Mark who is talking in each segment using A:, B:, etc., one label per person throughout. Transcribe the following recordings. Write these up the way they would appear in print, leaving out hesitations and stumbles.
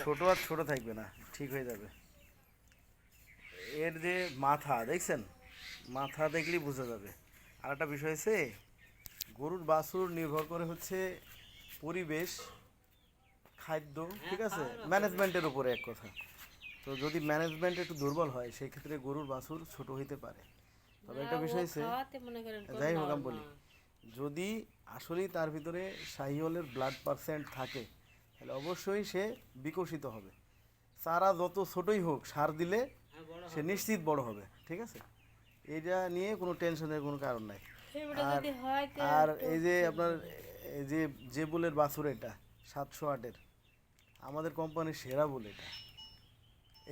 A: ছোট আর ছোট থাকবে না, ঠিক হয়ে যাবে। এর যে মাথা দেখছেন, মাথা দেখলেই বোঝা যাবে। আর একটা বিষয় আছে, গরুর বাছুর নির্ভর করে হচ্ছে পরিবেশ, খাদ্য, ঠিক আছে, ম্যানেজমেন্টের উপরে এক কথা। তো যদি ম্যানেজমেন্ট একটু দুর্বল হয় সেই ক্ষেত্রে গরুর বাছুর ছোট হইতে পারে। তবে একটা বিষয় আছে, যাই হোক আমি বলি, যদি আসলেই তার ভিতরে শাহিওয়ালের ব্লাড পার্সেন্ট থাকে তাহলে অবশ্যই সে বিকশিত হবে। চারা যত ছোটই হোক সার দিলে সে নিশ্চিত বড় হবে, ঠিক আছে। এটা নিয়ে কোনো টেনশনের কোনো কারণ নাই। আর আর এই যে আপনার এই যে যে বুলের বাছুর, এটা 708-এর আমাদের কোম্পানির সেরা বুল। এটা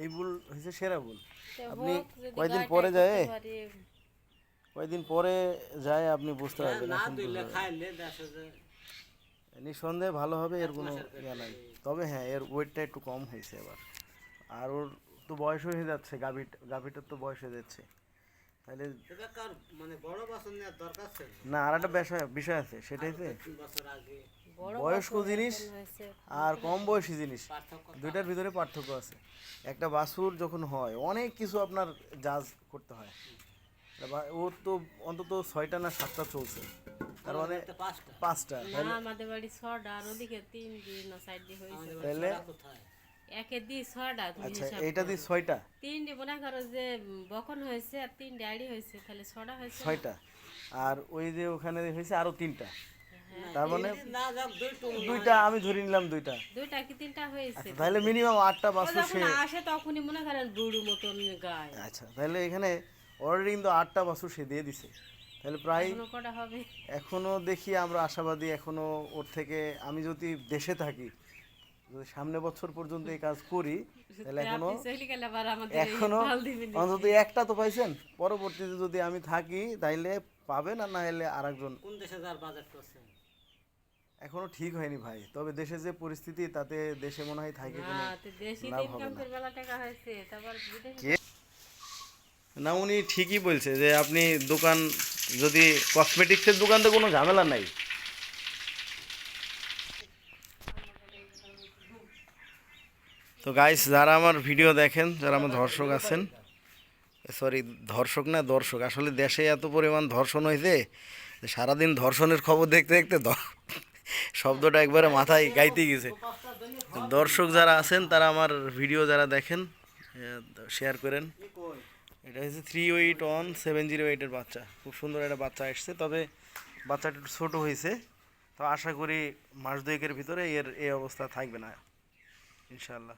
A: এই বুল হচ্ছে সেরা বুল। আপনি কয়দিন পরে যায়, কয়দিন পরে যায় আপনি বুঝতে পারবেন। নিঃসন্দেহে ভালো হবে, এর কোনো ইয়া নাই। তবে হ্যাঁ, এর ওয়েটটা একটু কম হয়েছে এবার। আর ওর তো বয়স হয়ে যাচ্ছে, গাভীটার তো বয়স হয়ে যাচ্ছে। তাহলে
B: মানে বড় বাছুর নেওয়ার দরকার ছিল
A: না, আর একটা বিষয় আছে, সেটাই যে বয়স্ক জিনিস আর কম বয়সী জিনিস দুইটার ভিতরে পার্থক্য আছে। একটা বাছুর যখন হয় অনেক কিছু আপনার জাজ করতে হয়। ওর তো অন্তত 6টা না 7টা চলছে, তার মানে 5টা।
C: না, আমাদের বাড়ি 6টা, আর ওদিকে 3 দিন না 4 দিন হয়েছে।
A: তাহলে
C: একে দি 6টা, তুমি
A: আচ্ছা,
C: হিসাব
A: এইটা দিয়ে 6টা,
C: 3 মনে করো যে বকন হয়েছে আর 3 ডাড়ি হয়েছে, তাহলে 6টা হয়েছে।
A: 6টা, আর ওই যে ওখানে হয়েছে আরো 3টা, তার মানে দুইটা আমি ধরে নিলাম, দুইটা
C: কি 3টা হয়েছে।
A: তাহলে মিনিমাম 8টা বাছুর সে
C: আসে তখনই মনে করেন বুড়ো মতন গায়।
A: আচ্ছা, তাহলে এখানে অলরেডি কিন্তু 8টা বাছুর সে দিয়ে দিছে। তাহলে প্রায়
C: কটা হবে
A: এখনো দেখি আমরা আশাবাদী, এখনো ওর থেকে আমি যদি দেশে থাকি, যদি সামনে বছর পর্যন্ত এই কাজ করি, তাহলে এখনো অন্তত একটা তো পাইছেন। পরবর্তীতে যদি আমি থাকি তাইলে পাবেন, আর না হলে আরেকজন।
B: কোন দেশে যার বাজেট করছেন
A: এখনো ঠিক হয়নি ভাই, তবে দেশে যে পরিস্থিতি তাতে দেশে মনে হয় থাকে কোনো লাভ হবে না। না, উনি ঠিকই বলছে যে আপনি দোকান, যদি কসমেটিক্সের দোকান তো কোনো ঝামেলা নাই। তো গাইস, যারা আমার ভিডিও দেখেন, যারা আমার দর্শক আছেন, সরি ধর্ষক না দর্শক, আসলে দেশে এত পরিমাণ ধর্ষণ হয়েছে যে সারাদিন ধর্ষণের খবর দেখতে দেখতে শব্দটা একবারে মাথায় গাইতে গেছে। দর্শক যারা আছেন তারা আমার ভিডিও যারা দেখেন শেয়ার করেন। এটা হচ্ছে 381-708-এর বাচ্চা, খুব সুন্দর একটা বাচ্চা এসছে। তবে বাচ্চাটা একটু ছোটো হয়েছে, তো আশা করি মাস দুয়েকের ভিতরে এর এই অবস্থা থাকবে না ইনশাআল্লাহ।